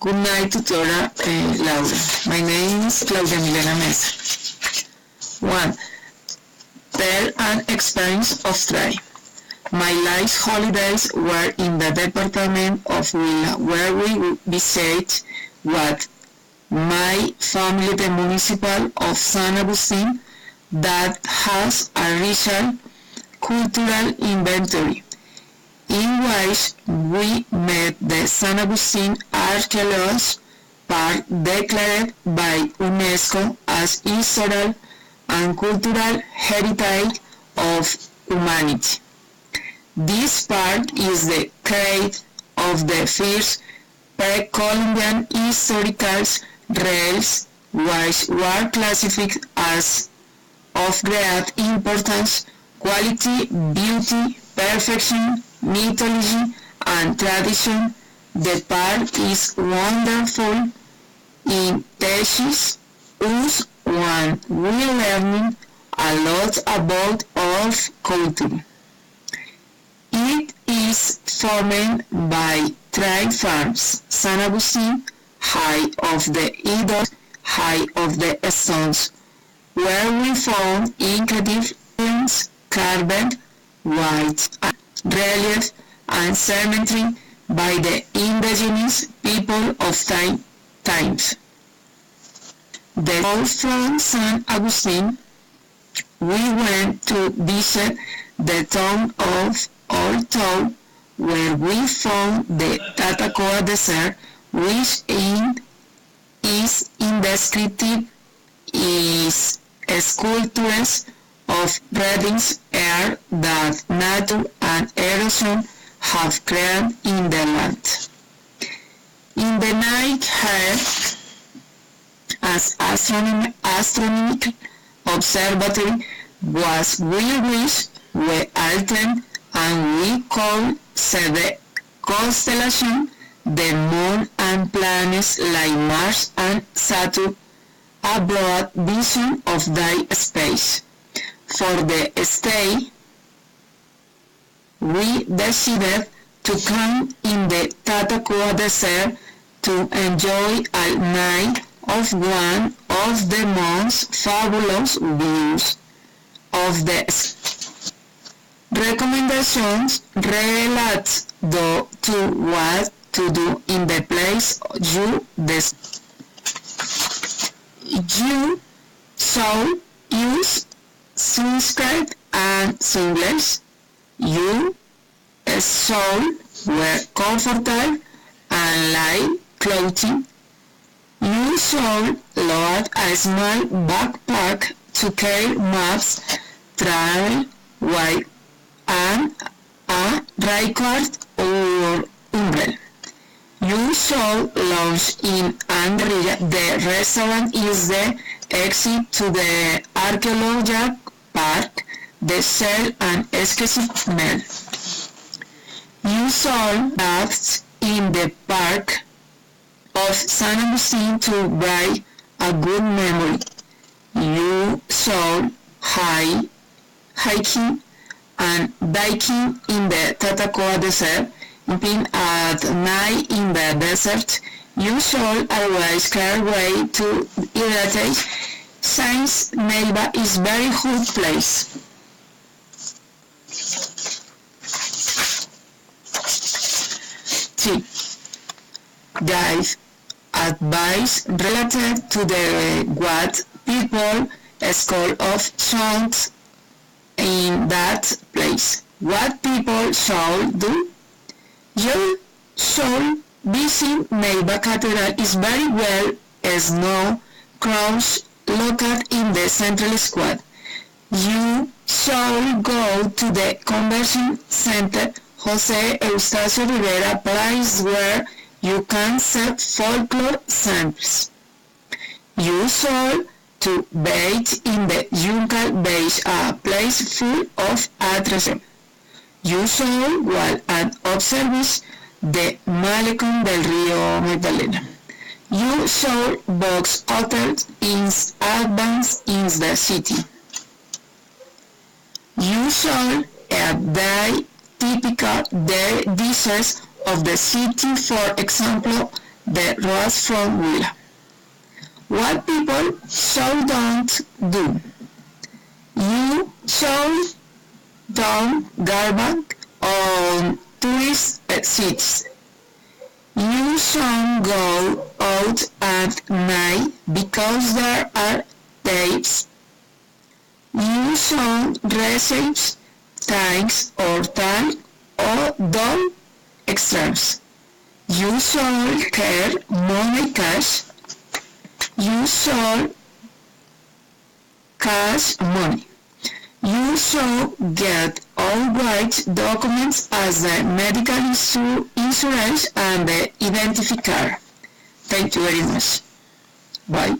Good night, tutora Laura. My name is Claudia Milena Mesa. 1. Tell an experience of try. My last holidays were in the department of Huila, where we visited what my family, the municipal of San Agustin, that has a richer cultural inventory, in which we met the San Agustin Archaeological Park declared by UNESCO as historical and cultural heritage of humanity. This park is the cradle of the first pre-Columbian historical relics, which were classified as of great importance, quality, beauty, perfection, mythology, and tradition. The park is wonderful in teaches us when we learning a lot about our culture. It is formed by three farms: San Agustin, High of the Idols, High of the Stones, where we found incredible ruins, carved white relief and cemetery by the indigenous people of times. The road from San Agustin, we went to visit the town of Old Town, where we found the Tatacoa Desert, which is indescriptible, is sculptures of readings air that nature and erosion have created in the land. In the night here, as astronomical observatory was we wish we altered and we could see the constellation, the moon and planets like Mars and Saturn, a broad vision of thy space. For the stay, we decided to come in the Tatacoa Desert to enjoy a night of one of the most fabulous views of the recommendations relate to what to do in the place you should use sunscreen and sunglasses. You should wear comfortable and light clothing. You should load a small backpack to carry maps, travel while and a record or umbrella. You should lunch in Andrea. The restaurant is the exit to the archaeological park, the shell and exclusive meal. You should bath in the park of San Agustin to buy a good memory. You should hiking and biking in the Tatacoa Desert. Camping at night in the desert. You should always carry way to hydrate, since Neiva is very good place. Tip. Guys, advice related to the what people school of songs in that place. What people should do? You should visit Neiva Cathedral. Is very well as no cross located in the central square. You should go to the convention center Jose Eustacio Rivera place where you can see folklore samples. You should to bathe in the Juncal Beach, a place full of attraction. You should walk and observe the Malecón del Río Magdalena. You should book hotels in advance in the city. You should have the typical dishes of the city, for example, the roads from Willa. What people so don't do. You should don't gamble on tourist sites. You shouldn't go out at night because there are thieves. You should receive thanks or time or don't extras. You should carry money cash. You should cash money. You should get all right documents as the medical insurance and the identifier. Thank you very much. Bye.